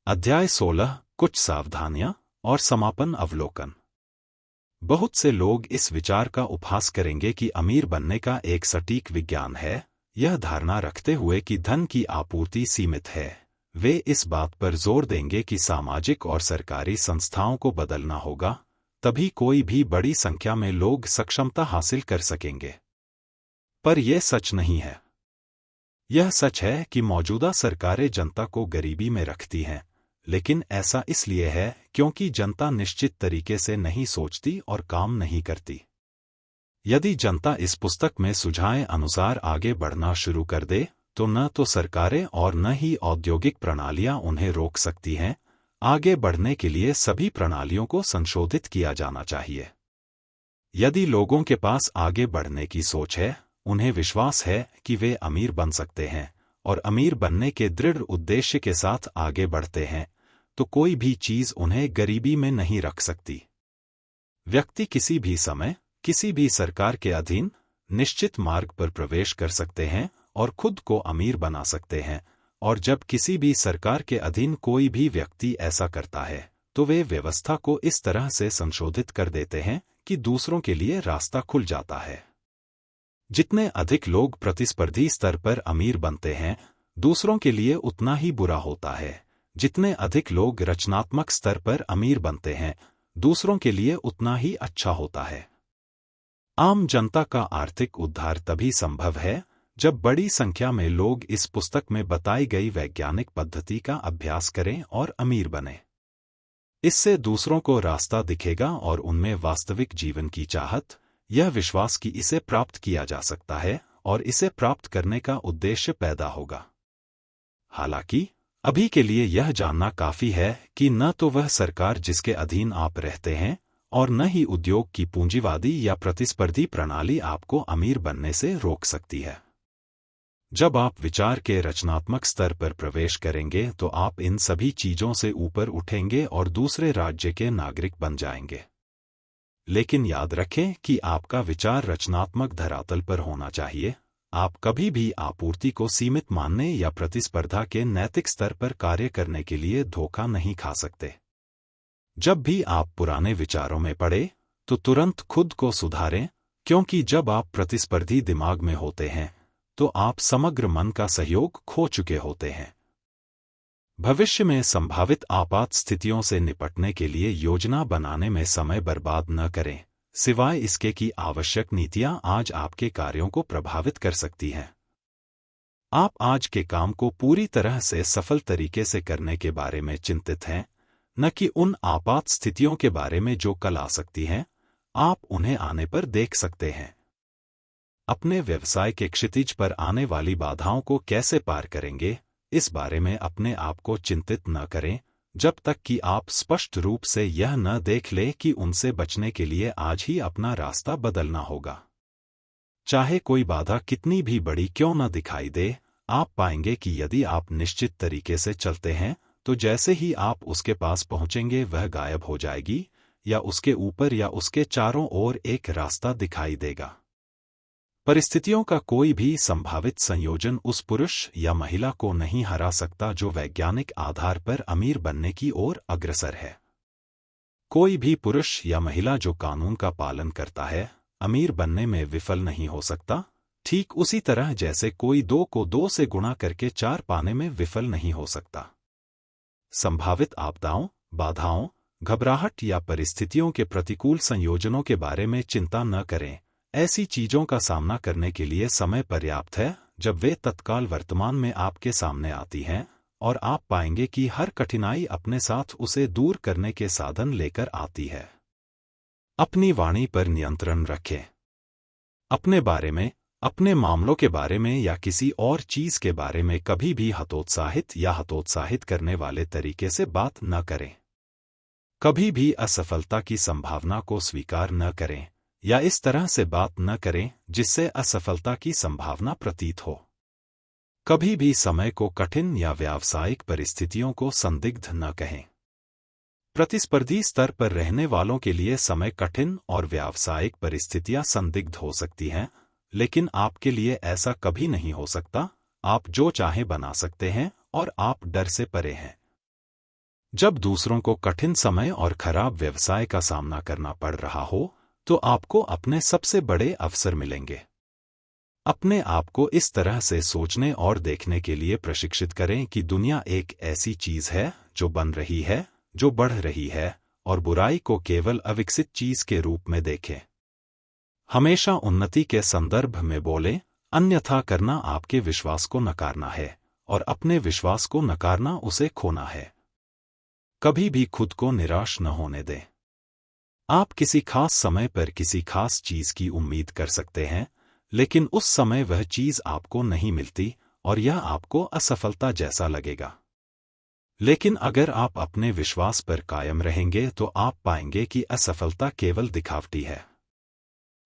अध्याय 16 कुछ सावधानियां और समापन अवलोकन। बहुत से लोग इस विचार का उपहास करेंगे कि अमीर बनने का एक सटीक विज्ञान है, यह धारणा रखते हुए कि धन की आपूर्ति सीमित है। वे इस बात पर जोर देंगे कि सामाजिक और सरकारी संस्थाओं को बदलना होगा, तभी कोई भी बड़ी संख्या में लोग सक्षमता हासिल कर सकेंगे। पर यह सच नहीं है। यह सच है कि मौजूदा सरकारें जनता को गरीबी में रखती हैं, लेकिन ऐसा इसलिए है क्योंकि जनता निश्चित तरीके से नहीं सोचती और काम नहीं करती। यदि जनता इस पुस्तक में सुझाए अनुसार आगे बढ़ना शुरू कर दे, तो न तो सरकारें और न ही औद्योगिक प्रणालियां उन्हें रोक सकती हैं। आगे बढ़ने के लिए सभी प्रणालियों को संशोधित किया जाना चाहिए। यदि लोगों के पास आगे बढ़ने की सोच है, उन्हें विश्वास है कि वे अमीर बन सकते हैं और अमीर बनने के दृढ़ उद्देश्य के साथ आगे बढ़ते हैं, तो कोई भी चीज उन्हें गरीबी में नहीं रख सकती। व्यक्ति किसी भी समय, किसी भी सरकार के अधीन निश्चित मार्ग पर प्रवेश कर सकते हैं और खुद को अमीर बना सकते हैं, और जब किसी भी सरकार के अधीन कोई भी व्यक्ति ऐसा करता है, तो वे व्यवस्था को इस तरह से संशोधित कर देते हैं कि दूसरों के लिए रास्ता खुल जाता है। जितने अधिक लोग प्रतिस्पर्धी स्तर पर अमीर बनते हैं, दूसरों के लिए उतना ही बुरा होता है। जितने अधिक लोग रचनात्मक स्तर पर अमीर बनते हैं, दूसरों के लिए उतना ही अच्छा होता है। आम जनता का आर्थिक उद्धार तभी संभव है जब बड़ी संख्या में लोग इस पुस्तक में बताई गई वैज्ञानिक पद्धति का अभ्यास करें और अमीर बने। इससे दूसरों को रास्ता दिखेगा और उनमें वास्तविक जीवन की चाहत, यह विश्वास कि इसे प्राप्त किया जा सकता है और इसे प्राप्त करने का उद्देश्य पैदा होगा। हालांकि अभी के लिए यह जानना काफी है कि न तो वह सरकार जिसके अधीन आप रहते हैं और न ही उद्योग की पूंजीवादी या प्रतिस्पर्धी प्रणाली आपको अमीर बनने से रोक सकती है। जब आप विचार के रचनात्मक स्तर पर प्रवेश करेंगे तो आप इन सभी चीजों से ऊपर उठेंगे और दूसरे राज्य के नागरिक बन जाएंगे। लेकिन याद रखें कि आपका विचार रचनात्मक धरातल पर होना चाहिए। आप कभी भी आपूर्ति को सीमित मानने या प्रतिस्पर्धा के नैतिक स्तर पर कार्य करने के लिए धोखा नहीं खा सकते। जब भी आप पुराने विचारों में पड़े, तो तुरंत खुद को सुधारें, क्योंकि जब आप प्रतिस्पर्धी दिमाग में होते हैं, तो आप समग्र मन का सहयोग खो चुके होते हैं। भविष्य में संभावित आपात स्थितियों से निपटने के लिए योजना बनाने में समय बर्बाद न करें, सिवाय इसके कि आवश्यक नीतियां आज आपके कार्यों को प्रभावित कर सकती हैं। आप आज के काम को पूरी तरह से सफल तरीके से करने के बारे में चिंतित हैं, न कि उन आपात स्थितियों के बारे में जो कल आ सकती हैं। आप उन्हें आने पर देख सकते हैं। अपने व्यवसाय के क्षितिज पर आने वाली बाधाओं को कैसे पार करेंगे, इस बारे में अपने आप को चिंतित न करें, जब तक कि आप स्पष्ट रूप से यह न देख लें कि उनसे बचने के लिए आज ही अपना रास्ता बदलना होगा। चाहे कोई बाधा कितनी भी बड़ी क्यों न दिखाई दे, आप पाएंगे कि यदि आप निश्चित तरीके से चलते हैं, तो जैसे ही आप उसके पास पहुंचेंगे वह गायब हो जाएगी, या उसके ऊपर या उसके चारों ओर एक रास्ता दिखाई देगा। परिस्थितियों का कोई भी संभावित संयोजन उस पुरुष या महिला को नहीं हरा सकता जो वैज्ञानिक आधार पर अमीर बनने की ओर अग्रसर है। कोई भी पुरुष या महिला जो कानून का पालन करता है, अमीर बनने में विफल नहीं हो सकता, ठीक उसी तरह जैसे कोई 2 को 2 से गुणा करके 4 पाने में विफल नहीं हो सकता। संभावित आपदाओं, बाधाओं, घबराहट या परिस्थितियों के प्रतिकूल संयोजनों के बारे में चिंता न करें। ऐसी चीजों का सामना करने के लिए समय पर्याप्त है जब वे तत्काल वर्तमान में आपके सामने आती हैं, और आप पाएंगे कि हर कठिनाई अपने साथ उसे दूर करने के साधन लेकर आती है। अपनी वाणी पर नियंत्रण रखें। अपने बारे में, अपने मामलों के बारे में या किसी और चीज के बारे में कभी भी हतोत्साहित या हतोत्साहित करने वाले तरीके से बात न करें। कभी भी असफलता की संभावना को स्वीकार न करें, या इस तरह से बात न करें जिससे असफलता की संभावना प्रतीत हो। कभी भी समय को कठिन या व्यावसायिक परिस्थितियों को संदिग्ध न कहें। प्रतिस्पर्धी स्तर पर रहने वालों के लिए समय कठिन और व्यावसायिक परिस्थितियां संदिग्ध हो सकती हैं, लेकिन आपके लिए ऐसा कभी नहीं हो सकता। आप जो चाहें बना सकते हैं और आप डर से परे हैं। जब दूसरों को कठिन समय और खराब व्यवसाय का सामना करना पड़ रहा हो, तो आपको अपने सबसे बड़े अवसर मिलेंगे। अपने आप को इस तरह से सोचने और देखने के लिए प्रशिक्षित करें कि दुनिया एक ऐसी चीज है जो बन रही है, जो बढ़ रही है, और बुराई को केवल अविकसित चीज के रूप में देखें। हमेशा उन्नति के संदर्भ में बोलें, अन्यथा करना आपके विश्वास को नकारना है, और अपने विश्वास को नकारना उसे खोना है। कभी भी खुद को निराश न होने दें। आप किसी खास समय पर किसी खास चीज की उम्मीद कर सकते हैं, लेकिन उस समय वह चीज आपको नहीं मिलती और यह आपको असफलता जैसा लगेगा। लेकिन अगर आप अपने विश्वास पर कायम रहेंगे तो आप पाएंगे कि असफलता केवल दिखावटी है।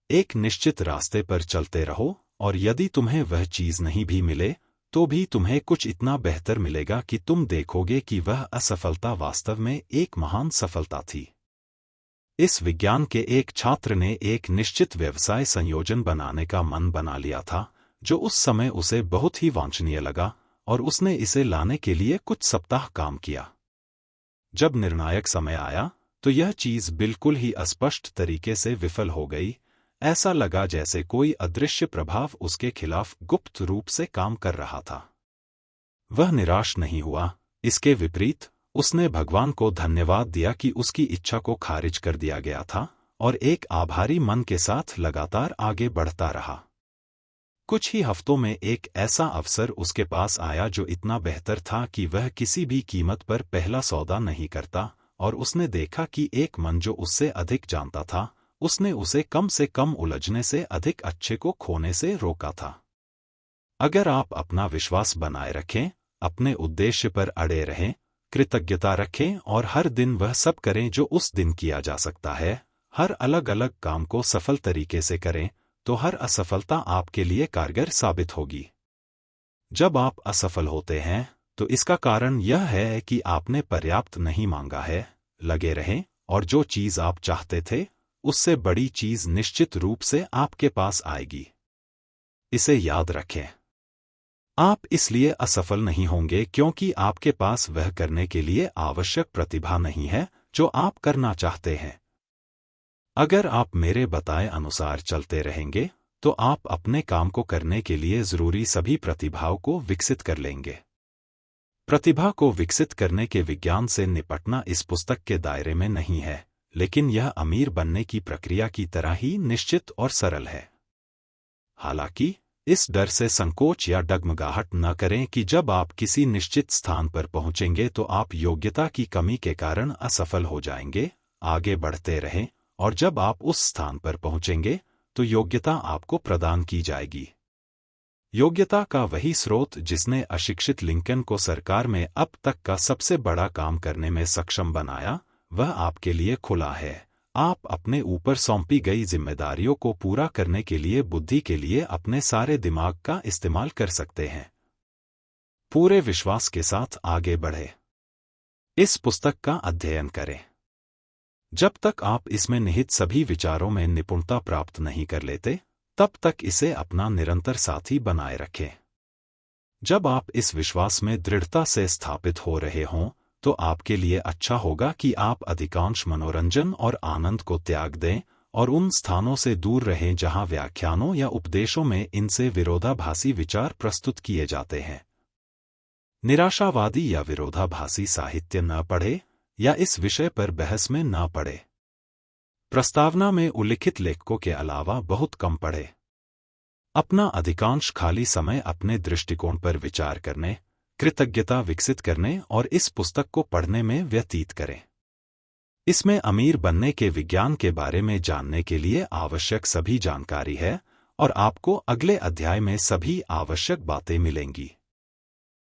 एक निश्चित रास्ते पर चलते रहो, और यदि तुम्हें वह चीज नहीं भी मिले तो भी तुम्हें कुछ इतना बेहतर मिलेगा कि तुम देखोगे कि वह असफलता वास्तव में एक महान सफलता थी। इस विज्ञान के एक छात्र ने एक निश्चित व्यवसाय संयोजन बनाने का मन बना लिया था, जो उस समय उसे बहुत ही वांछनीय लगा, और उसने इसे लाने के लिए कुछ सप्ताह काम किया। जब निर्णायक समय आया तो यह चीज बिल्कुल ही अस्पष्ट तरीके से विफल हो गई। ऐसा लगा जैसे कोई अदृश्य प्रभाव उसके खिलाफ गुप्त रूप से काम कर रहा था। वह निराश नहीं हुआ, इसके विपरीत उसने भगवान को धन्यवाद दिया कि उसकी इच्छा को खारिज कर दिया गया था, और एक आभारी मन के साथ लगातार आगे बढ़ता रहा। कुछ ही हफ्तों में एक ऐसा अवसर उसके पास आया जो इतना बेहतर था कि वह किसी भी कीमत पर पहला सौदा नहीं करता, और उसने देखा कि एक मन जो उससे अधिक जानता था, उसने उसे कम से कम उलझने से अधिक अच्छे को खोने से रोका था। अगर आप अपना विश्वास बनाए रखें, अपने उद्देश्य पर अड़े रहें, कृतज्ञता रखें और हर दिन वह सब करें जो उस दिन किया जा सकता है, हर अलग अलग काम को सफल तरीके से करें, तो हर असफलता आपके लिए कारगर साबित होगी। जब आप असफल होते हैं तो इसका कारण यह है कि आपने पर्याप्त नहीं मांगा है। लगे रहें, और जो चीज आप चाहते थे उससे बड़ी चीज निश्चित रूप से आपके पास आएगी। इसे याद रखें। आप इसलिए असफल नहीं होंगे क्योंकि आपके पास वह करने के लिए आवश्यक प्रतिभा नहीं है जो आप करना चाहते हैं। अगर आप मेरे बताए अनुसार चलते रहेंगे तो आप अपने काम को करने के लिए जरूरी सभी प्रतिभाओं को विकसित कर लेंगे। प्रतिभा को विकसित करने के विज्ञान से निपटना इस पुस्तक के दायरे में नहीं है, लेकिन यह अमीर बनने की प्रक्रिया की तरह ही निश्चित और सरल है। हालांकि इस डर से संकोच या डगमगाहट न करें कि जब आप किसी निश्चित स्थान पर पहुंचेंगे तो आप योग्यता की कमी के कारण असफल हो जाएंगे। आगे बढ़ते रहें, और जब आप उस स्थान पर पहुंचेंगे तो योग्यता आपको प्रदान की जाएगी। योग्यता का वही स्रोत जिसने अशिक्षित लिंकन को सरकार में अब तक का सबसे बड़ा काम करने में सक्षम बनाया, वह आपके लिए खुला है। आप अपने ऊपर सौंपी गई जिम्मेदारियों को पूरा करने के लिए बुद्धि के लिए अपने सारे दिमाग का इस्तेमाल कर सकते हैं। पूरे विश्वास के साथ आगे बढ़े। इस पुस्तक का अध्ययन करें। जब तक आप इसमें निहित सभी विचारों में निपुणता प्राप्त नहीं कर लेते, तब तक इसे अपना निरंतर साथी बनाए रखें। जब आप इस विश्वास में दृढ़ता से स्थापित हो रहे हों, तो आपके लिए अच्छा होगा कि आप अधिकांश मनोरंजन और आनंद को त्याग दें और उन स्थानों से दूर रहें जहां व्याख्यानों या उपदेशों में इनसे विरोधाभासी विचार प्रस्तुत किए जाते हैं। निराशावादी या विरोधाभासी साहित्य न पढ़े या इस विषय पर बहस में न पड़े। प्रस्तावना में उल्लिखित लेखकों के अलावा बहुत कम पढ़े। अपना अधिकांश खाली समय अपने दृष्टिकोण पर विचार करने, कृतज्ञता विकसित करने और इस पुस्तक को पढ़ने में व्यतीत करें। इसमें अमीर बनने के विज्ञान के बारे में जानने के लिए आवश्यक सभी जानकारी है, और आपको अगले अध्याय में सभी आवश्यक बातें मिलेंगी।